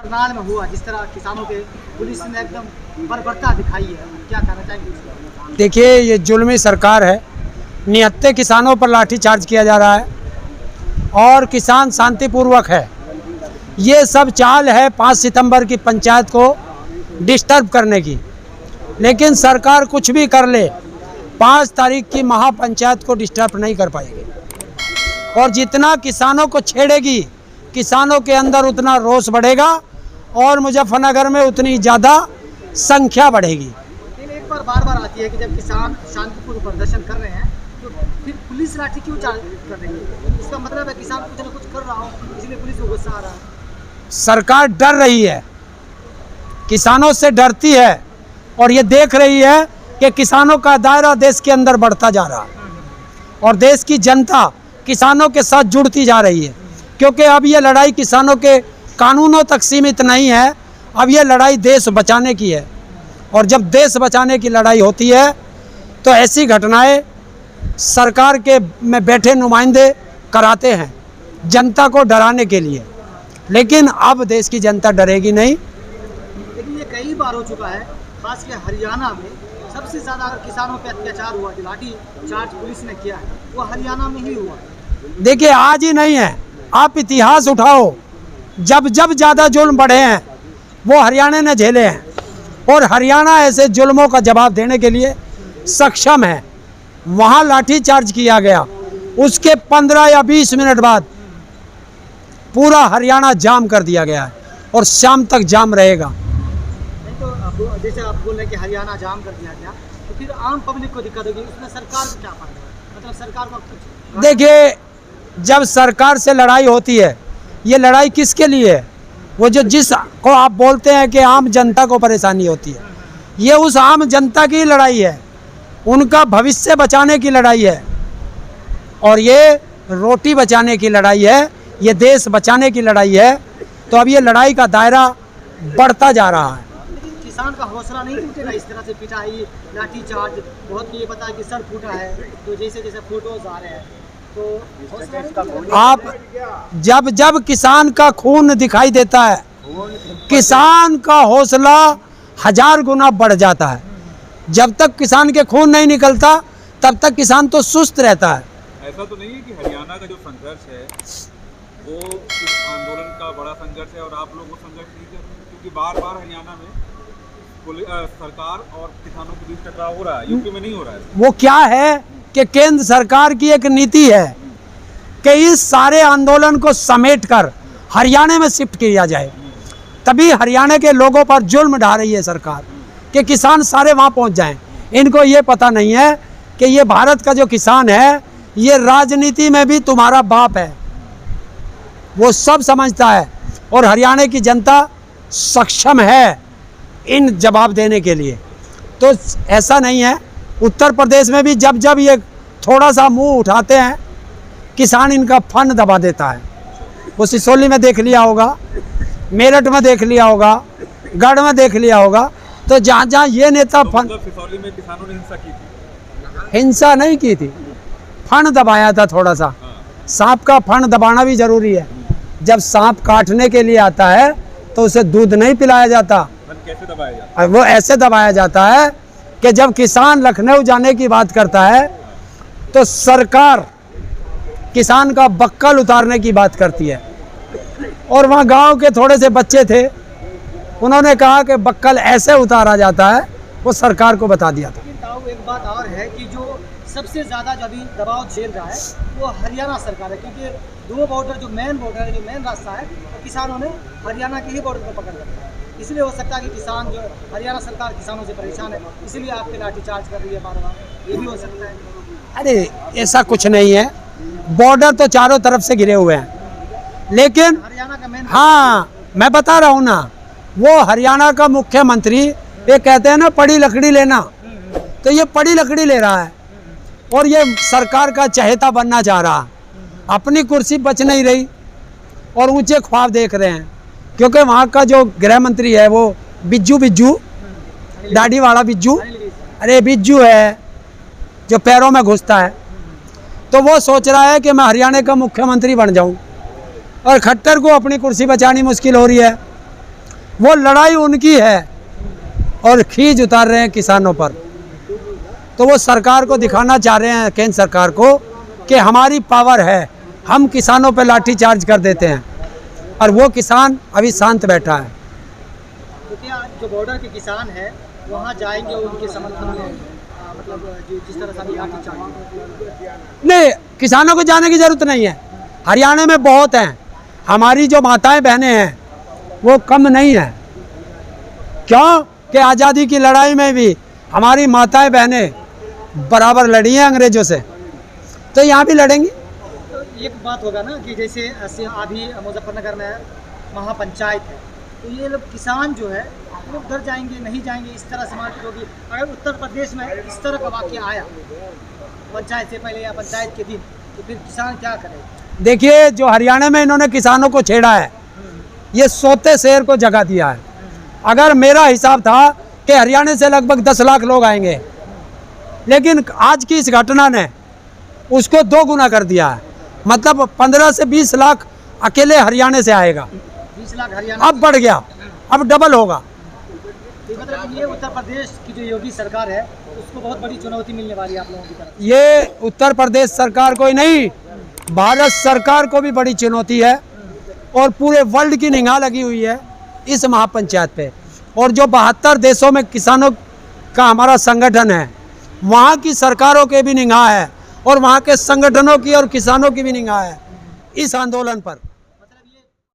करनाल में हुआ जिस तरह किसानों के पुलिस ने एकदम बर्बरता दिखाई है, क्या कहना चाहेंगे इसको? देखिए, ये जुल्मी सरकार है। निहत्थे किसानों पर लाठीचार्ज किया जा रहा है और किसान शांतिपूर्वक है। ये सब चाल है 5 सितंबर की पंचायत को डिस्टर्ब करने की। लेकिन सरकार कुछ भी कर ले, 5 तारीख की महापंचायत को डिस्टर्ब नहीं कर पाएगी। और जितना किसानों को छेड़ेगी, किसानों के अंदर उतना रोष बढ़ेगा और मुजफ्फरनगर में उतनी ज़्यादा संख्या बढ़ेगी। लेकिन एक बार आती है कि जब किसान शांतिपूर्ण प्रदर्शन कर रहे हैं तो फिर पुलिस लाठी क्यों चार्ज कर रही है? इसका मतलब है किसान कुछ ना कुछ कर रहा हो, इसलिए पुलिस को गुस्सा आ रहा है। सरकार डर रही है, किसानों से डरती है और ये देख रही है कि किसानों का दायरा देश के अंदर बढ़ता जा रहा है और देश की जनता किसानों के साथ जुड़ती जा रही है। क्योंकि अब ये लड़ाई किसानों के कानूनों तक सीमित नहीं है, अब ये लड़ाई देश बचाने की है। और जब देश बचाने की लड़ाई होती है तो ऐसी घटनाएं सरकार के में बैठे नुमाइंदे कराते हैं जनता को डराने के लिए। लेकिन अब देश की जनता डरेगी नहीं। लेकिन ये कई बार हो चुका है, खासकर हरियाणा में सबसे ज़्यादा अगर किसानों पे अत्याचार हुआ, जो लाठी चार्ज पुलिस ने किया है, वो हरियाणा में ही हुआ है। देखिए, आज ही नहीं है, आप इतिहास उठाओ, जब जब ज़्यादा जुल्म बढ़े हैं वो हरियाणा ने झेले हैं और हरियाणा ऐसे जुल्मों का जवाब देने के लिए सक्षम है। वहाँ लाठी चार्ज किया गया, उसके 15 या 20 मिनट बाद पूरा हरियाणा जाम कर दिया गया है और शाम तक जाम रहेगा। नहीं तो अब जैसे आप बोल रहे हैं कि हरियाणा जाम कर दिया गया, तो फिर आम पब्लिक को दिक्कत होगी, उसमें सरकार को क्या फायदा है? मतलब सरकार को कुछ देखिए, जब सरकार से लड़ाई होती है, ये लड़ाई किसके लिए है? वो जो जिस को आप बोलते हैं कि आम जनता को परेशानी होती है, ये उस आम जनता की लड़ाई है, उनका भविष्य बचाने की लड़ाई है और ये रोटी बचाने की लड़ाई है, ये देश बचाने की लड़ाई है। तो अब ये लड़ाई का दायरा बढ़ता जा रहा है। लेकिन किसान का हौसला नहीं टूटेगा इस तरह से पिटाई, लाठी चार्ज? बहुत ये पता है कि सर फूटा है, तो जैसे जैसे फोटोज आ रहे हैं तो हौसला नहीं टूटेगा। आप जब जब किसान का खून दिखाई देता है, किसान का हौसला 1000 गुना बढ़ जाता है। जब तक किसान के खून नहीं निकलता तब तक किसान तो सुस्त रहता है। ऐसा तो नहीं है कि हरियाणा का जो संघर्ष है वो इस आंदोलन का बड़ा संघर्ष है और आप लोग वो संघर्ष नहीं कर रहे? क्योंकि बार बार हरियाणा में सरकार और किसानों के बीच टकराव हो रहा है, यूपी में नहीं हो रहा है। वो क्या है कि केंद्र सरकार की एक नीति है कि इस सारे आंदोलन को समेटकर हरियाणा में शिफ्ट किया जाए। तभी हरियाणा के लोगों पर जुल्म ढा रही है सरकार कि किसान सारे वहाँ पहुँच जाएं। इनको ये पता नहीं है कि ये भारत का जो किसान है ये राजनीति में भी तुम्हारा बाप है, वो सब समझता है। और हरियाणा की जनता सक्षम है इन जवाब देने के लिए। तो ऐसा नहीं है, उत्तर प्रदेश में भी जब जब ये थोड़ा सा मुंह उठाते हैं, किसान इनका फन दबा देता है। वो सिसोली में देख लिया होगा, मेरठ में देख लिया होगा, गढ़ में देख लिया होगा। तो जहाँ जहाँ ये नेता फन, सिसौली में किसानों ने हिंसा की थी? हिंसा नहीं की थी, फन दबाया था थोड़ा सा। सांप का फन दबाना भी जरूरी है। जब सांप काटने के लिए आता है तो उसे दूध नहीं पिलाया जाता, कैसे दबाया जाता? वो ऐसे दबाया जाता है कि जब किसान लखनऊ जाने की बात करता है तो सरकार किसान का बक्कल उतारने की बात करती है। और वहाँ गांव के थोड़े से बच्चे थे, उन्होंने कहा कि बक्कल ऐसे उतारा जाता है, वो सरकार को बता दिया था। लेकिन ताऊ एक बात और है कि जो सबसे ज़्यादा जो अभी दबाव झेल रहा है वो हरियाणा सरकार है, क्योंकि 2 बॉर्डर जो मेन बॉर्डर है, जो मेन रास्ता है, तो किसानों ने हरियाणा के ही बॉर्डर को पकड़ रखा है। इसलिए हो सकता है कि किसान जो हरियाणा सरकार किसानों से परेशान है, इसलिए आपके लाठीचार्ज कर रही है बार बार, ये भी हो सकता है। अरे ऐसा कुछ नहीं है, बॉर्डर तो चारों तरफ से घिरे हुए हैं। लेकिन हरियाणा का मेन, हाँ, मैं बता रहा हूँ ना, वो हरियाणा का मुख्यमंत्री ये कहते हैं ना पड़ी लकड़ी लेना, तो ये पड़ी लकड़ी ले रहा है और ये सरकार का चहेता बनना चाह रहा। अपनी कुर्सी बच नहीं रही और ऊंचे ख्वाब देख रहे हैं। क्योंकि वहाँ का जो गृह मंत्री है वो बिज्जू दाढ़ी वाला बिज्जू, अरे बिज्जू है जो पैरों में घुसता है, तो वो सोच रहा है कि मैं हरियाणा का मुख्यमंत्री बन जाऊं और खट्टर को अपनी कुर्सी बचानी मुश्किल हो रही है। वो लड़ाई उनकी है और खींच उतार रहे हैं किसानों पर। तो वो सरकार को दिखाना चाह रहे हैं, केंद्र सरकार को, कि हमारी पावर है, हम किसानों पर लाठी चार्ज कर देते हैं। और वो किसान अभी शांत बैठा है। तो क्या जो बॉर्डर के किसान हैं वहाँ जाएंगे उनके समर्थन में, मतलब जिस तरह से अभी लाठीचार्ज? नहीं, किसानों को जाने की जरूरत नहीं है। हरियाणा में बहुत हैं, हमारी जो माताएं बहनें हैं वो कम नहीं है। क्यों कि आज़ादी की लड़ाई में भी हमारी माताएं बहनें बराबर लड़ी हैं अंग्रेजों से, तो यहाँ भी लड़ेंगी। तो एक बात होगा ना कि जैसे अभी मुजफ्फरनगर में महापंचायत है, तो ये लोग किसान जो है वो उधर जाएंगे नहीं जाएंगे, इस तरह से मार्केट होगी। अगर उत्तर प्रदेश में इस तरह का वाक़या आया पंचायत से पहले या पंचायत के दिन, तो फिर किसान क्या करेगा? देखिए, जो हरियाणा में इन्होंने किसानों को छेड़ा है, ये सोते शेर को जगा दिया है। अगर मेरा हिसाब था कि हरियाणा से लगभग 10 लाख लोग आएंगे, लेकिन आज की इस घटना ने उसको 2 गुना कर दिया है। मतलब 15 से 20 लाख अकेले हरियाणा से आएगा। 20 लाख हरियाणा अब बढ़ गया, अब डबल होगा। तो मतलब ये उत्तर प्रदेश की जो योगी सरकार है उसको बहुत बड़ी चुनौती मिलने वाली है आप लोगों की तरफ। ये उत्तर प्रदेश सरकार को ही नहीं, भारत सरकार को भी बड़ी चुनौती है और पूरे वर्ल्ड की निगाह लगी हुई है इस महापंचायत पे। और जो 72 देशों में किसानों का हमारा संगठन है, वहाँ की सरकारों के भी निगाह है और वहाँ के संगठनों की और किसानों की भी निगाह है इस आंदोलन पर।